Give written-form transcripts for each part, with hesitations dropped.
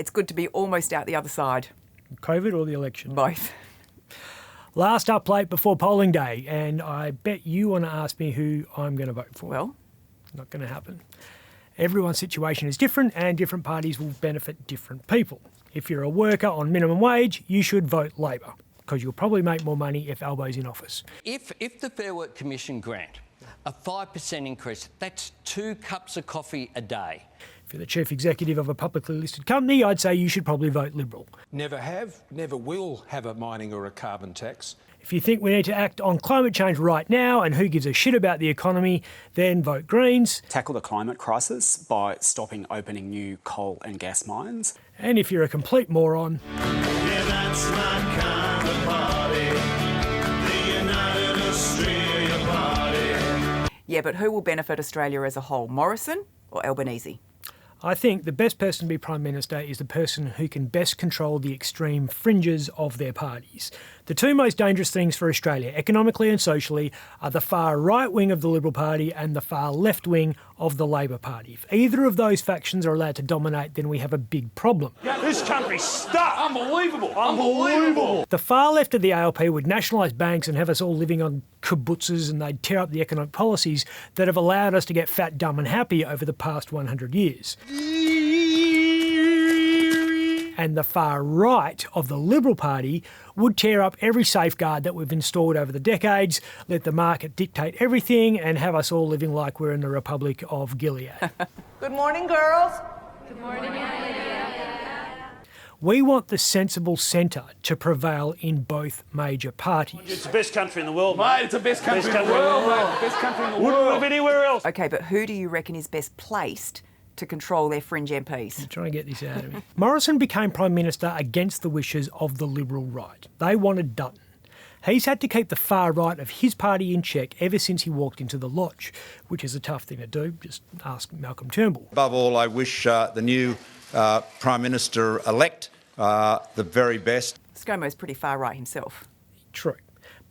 It's good to be almost out the other side. COVID or the election? Both. Last update before polling day, and I bet you want to ask me who I'm going to vote for. Well, not going to happen. Everyone's situation is different and different parties will benefit different people. If you're a worker on minimum wage, you should vote Labor, because you'll probably make more money if Albo's in office. If the Fair Work Commission grant a 5% increase, that's 2 cups of coffee a day. If you're the chief executive of a publicly listed company, I'd say you should probably vote Liberal. Never have, never will have a mining or a carbon tax. If you think we need to act on climate change right now and who gives a shit about the economy, then vote Greens. Tackle the climate crisis by stopping opening new coal and gas mines. And if you're a complete moron... Yeah, that's my kind of party. The United Australia Party. Yeah, but who will benefit Australia as a whole, Morrison or Albanese? I think the best person to be Prime Minister is the person who can best control the extreme fringes of their parties. The two most dangerous things for Australia, economically and socially, are the far right wing of the Liberal Party and the far left wing of the Labor Party. If either of those factions are allowed to dominate, then we have a big problem. This country's stuck. Unbelievable. Unbelievable. The far left of the ALP would nationalise banks and have us all living on kibbutzes, and they'd tear up the economic policies that have allowed us to get fat, dumb and happy over the past 100 years. And the far right of the Liberal Party would tear up every safeguard that we've installed over the decades, let the market dictate everything and have us all living like we're in the Republic of Gilead. Good morning, girls. Good morning, We want the sensible centre to prevail in both major parties. It's the best country in the world, Mate, it's the best country in the world, mate. Best country in the world. Wouldn't live anywhere else. Okay, but who do you reckon is best placed to control their fringe MPs? I'm trying to get this out of me. Morrison became Prime Minister against the wishes of the Liberal right. They wanted Dutton. He's had to keep the far right of his party in check ever since he walked into the lodge, which is a tough thing to do. Just ask Malcolm Turnbull. Above all, I wish the new Prime Minister-elect the very best. ScoMo's pretty far right himself. True,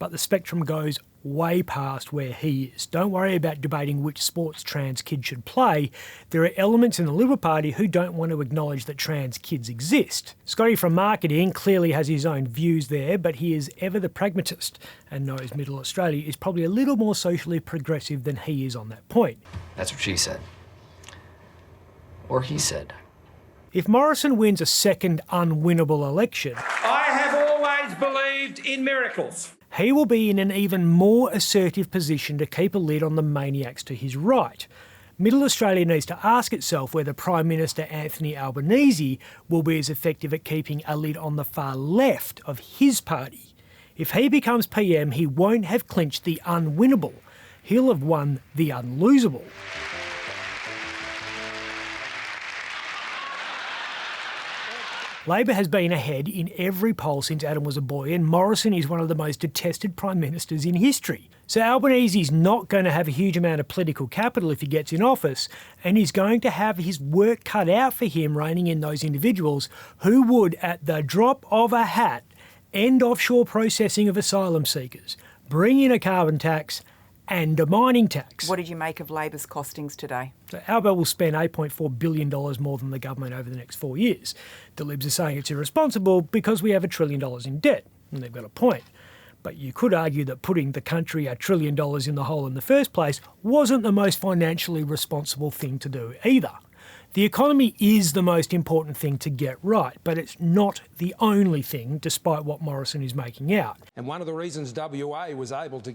but the spectrum goes way past where he is. Don't worry about debating which sports trans kids should play. There are elements in the Liberal Party who don't want to acknowledge that trans kids exist. Scotty from marketing clearly has his own views there, but he is ever the pragmatist and knows Middle Australia is probably a little more socially progressive than he is on that point. That's what she said. Or he said. If Morrison wins a second unwinnable election, I have always believed in miracles. he will be in an even more assertive position to keep a lid on the maniacs to his right. Middle Australia needs to ask itself whether Prime Minister Anthony Albanese will be as effective at keeping a lid on the far left of his party. If he becomes PM, he won't have clinched the unwinnable. He'll have won the unlosable. Labor has been ahead in every poll since Adam was a boy, and Morrison is one of the most detested Prime Ministers in history. So Albanese's not going to have a huge amount of political capital if he gets in office, and he's going to have his work cut out for him reining in those individuals who would, at the drop of a hat, end offshore processing of asylum seekers, bring in a carbon tax and a mining tax. What did you make of Labor's costings today? So Albo will spend $8.4 billion more than the government over the next 4 years. The Libs are saying it's irresponsible because we have $1 trillion in debt, and they've got a point. But you could argue that putting the country $1 trillion in the hole in the first place wasn't the most financially responsible thing to do either. The economy is the most important thing to get right, but it's not the only thing, despite what Morrison is making out. And one of the reasons WA was able to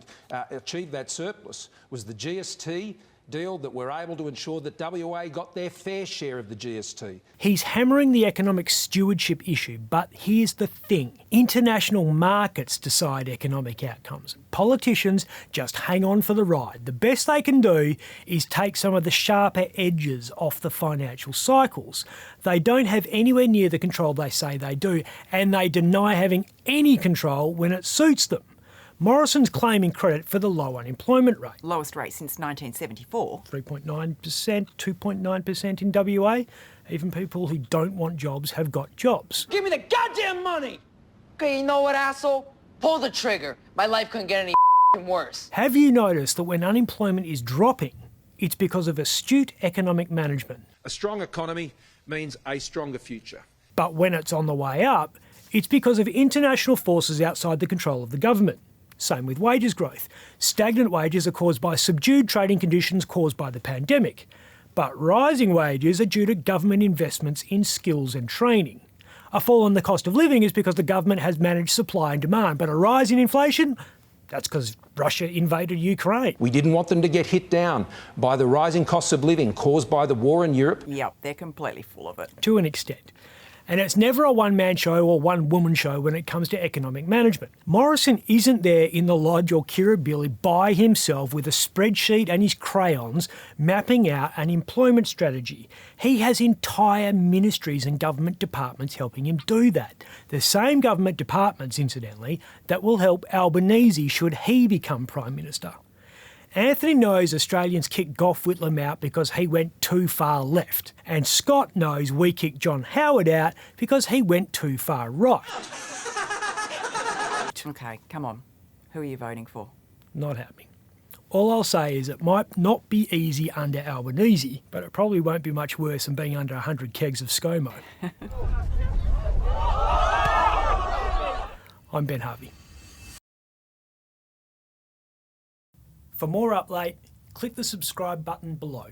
achieve that surplus was the GST deal, that we're able to ensure that WA got their fair share of the GST. He's hammering the economic stewardship issue, but here's the thing. International markets decide economic outcomes. Politicians just hang on for the ride. The best they can do is take some of the sharper edges off the financial cycles. They don't have anywhere near the control they say they do, and they deny having any control when it suits them. Morrison's claiming credit for the low unemployment rate. Lowest rate since 1974. 3.9%, 2.9% in WA. Even people who don't want jobs have got jobs. Give me the goddamn money! Okay, you know what, asshole? Pull the trigger. My life couldn't get any worse. Have you noticed that when unemployment is dropping, it's because of astute economic management? A strong economy means a stronger future. But when it's on the way up, it's because of international forces outside the control of the government. Same with wages growth. Stagnant wages are caused by subdued trading conditions caused by the pandemic. But rising wages are due to government investments in skills and training. A fall in the cost of living is because the government has managed supply and demand, but a rise in inflation, that's because Russia invaded Ukraine. We didn't want them to get hit down by the rising costs of living caused by the war in Europe. Yep, they're completely full of it. To an extent. And it's never a one-man show or one-woman show when it comes to economic management. Morrison isn't there in the lodge or Kirribilli by himself with a spreadsheet and his crayons mapping out an employment strategy. He has entire ministries and government departments helping him do that. The same government departments, incidentally, that will help Albanese should he become Prime Minister. Anthony knows Australians kicked Gough Whitlam out because he went too far left. And Scott knows we kicked John Howard out because he went too far right. Okay, come on. Who are you voting for? Not happening. All I'll say is it might not be easy under Albanese, but it probably won't be much worse than being under 100 kegs of ScoMo. I'm Ben Harvey. For more Up Late, click the subscribe button below.